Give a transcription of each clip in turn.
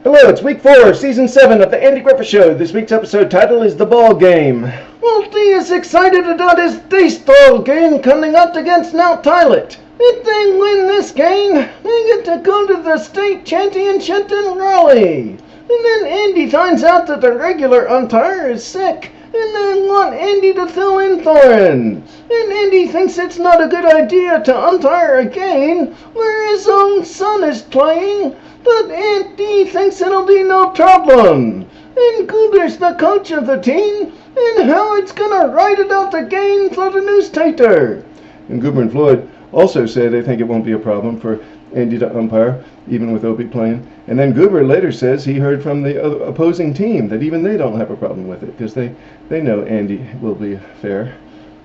Hello, it's week 4, season 7 of the Andy Griffith Show. This week's episode title is The Ball Game. Walty is excited about his baseball game coming up against Mount Pilot. If they win this game, they get to go to the state championship in Raleigh. And then Andy finds out that the regular umpire is sick, and they want Andy to fill in for him. And Andy thinks it's not a good idea to umpire a game where his own son is playing, but Andy thinks it'll be no problem. And Goober's the coach of the team, and Howard's gonna write about the game for the newspaper. And Goober and Floyd also say they think it won't be a problem for Andy to umpire, even with Opie playing. And then Goober later says he heard from the opposing team that even they don't have a problem with it, because they know Andy will be fair.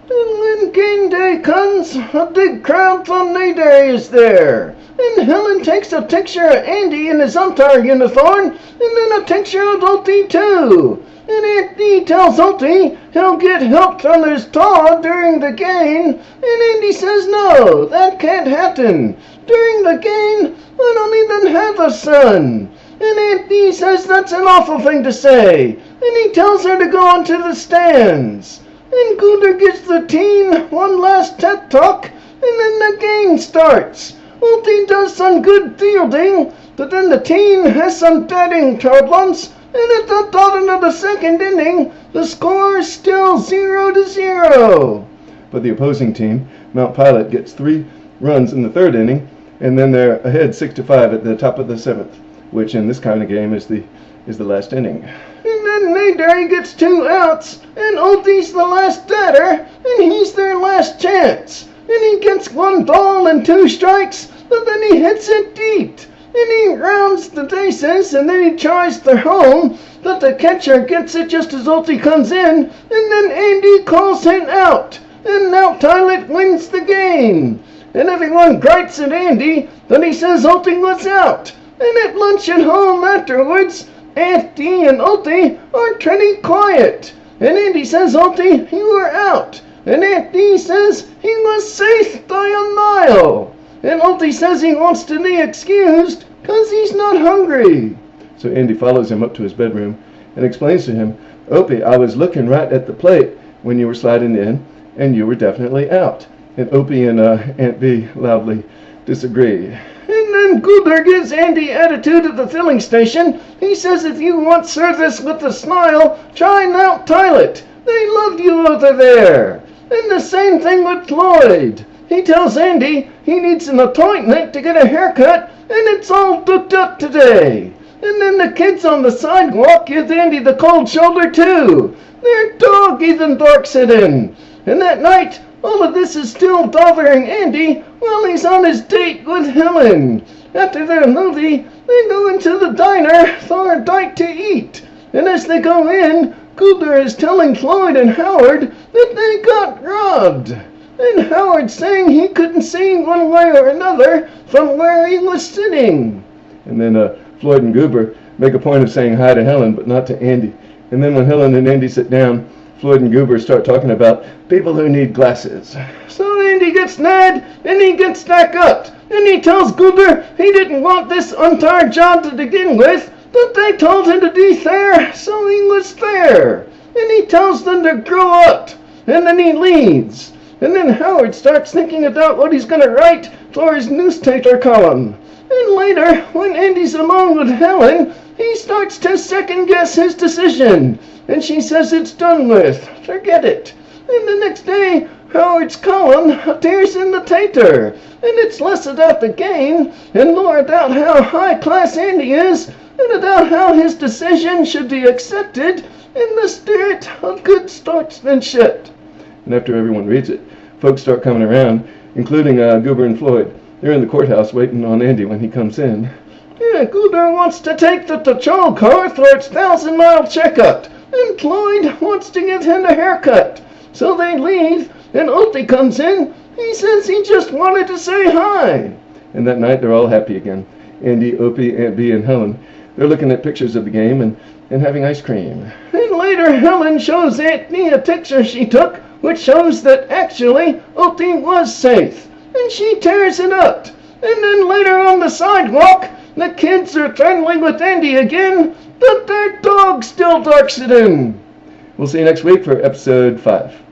And when game day comes, a big crowd from Mayday is there. And Helen takes a picture of Andy in his umpire uniform, and then a picture of Opie too. And Andy tells Opie he'll get help from his paw during the game, and Andy says no, that can't happen. During the game, I don't even have a son. And Andy says that's an awful thing to say, and he tells her to go onto the stands. And Goober gives the team one last pep talk, and then the game starts. Opie does some good fielding, but then the team has some batting problems, and at the bottom of the second inning, the score is still 0-0. But the opposing team, Mount Pilot, gets 3 runs in the third inning, and then they're ahead 6-5 at the top of the 7th, which in this kind of game is the last inning. And then Mayday gets 2 outs, and Opie's the last batter, and he's their last chance. And he gets 1 ball and 2 strikes, but then he hits it deep. And he rounds the bases, and then he tries the home, but the catcher gets it just as Opie comes in, and then Andy calls him out. And Mount Pilot wins the game. And everyone gripes at Andy, but he says Opie was out. And at lunch at home afterwards, Andy and Opie are pretty quiet. And Andy says, Opie, you were out. And Andy says he was safe by a mile. And Opie says he wants to be excused because he's not hungry. So Andy follows him up to his bedroom and explains to him, Opie, I was looking right at the plate when you were sliding in, and you were definitely out. And Opie and Aunt B loudly disagree. And then Goober gives Andy attitude at the filling station. He says if you want service with a smile, try Mount Pilot. They love you over there. And the same thing with Floyd. He tells Andy he needs an appointment to get a haircut, and it's all booked up today. And then the kids on the sidewalk give Andy the cold shoulder too. Their dog even barks at him. And that night, all of this is still bothering Andy while he's on his date with Helen. After their movie, they go into the diner for a bite to eat. And as they go in, Goober is telling Floyd and Howard that they got robbed. And Howard's saying he couldn't see one way or another from where he was sitting. And then Floyd and Goober make a point of saying hi to Helen, but not to Andy. And then when Helen and Andy sit down, Floyd and Goober start talking about people who need glasses. So Andy gets mad, and he gets back up. And he tells Goober he didn't want this umpire job to begin with, but they told him to be fair, so he was fair. And he tells them to grow up. And then he leaves. And then Howard starts thinking about what he's going to write for his newspaper column. And later, when Andy's alone with Helen, he starts to second-guess his decision. And she says it's done with. Forget it. And the next day, Howard's column appears in the paper. And it's less about the game and more about how high-class Andy is and about how his decision should be accepted in the spirit of good sportsmanship. And after everyone reads it, folks start coming around, including Goober and Floyd. They're in the courthouse waiting on Andy when he comes in. Yeah, Goober wants to take the patrol car for its 1,000-mile checkup, and Floyd wants to give him a haircut. So they leave, and Opie comes in. He says he just wanted to say hi. And that night they're all happy again. Andy, Opie, Aunt Bee, and Helen. They're looking at pictures of the game and having ice cream. And later Helen shows Aunt Bee a picture she took, which shows that actually Opie was safe. And she tears it up. And then later on the sidewalk, The kids are friendly with Andy again, but their dog still darks it in. We'll see you next week for episode 5.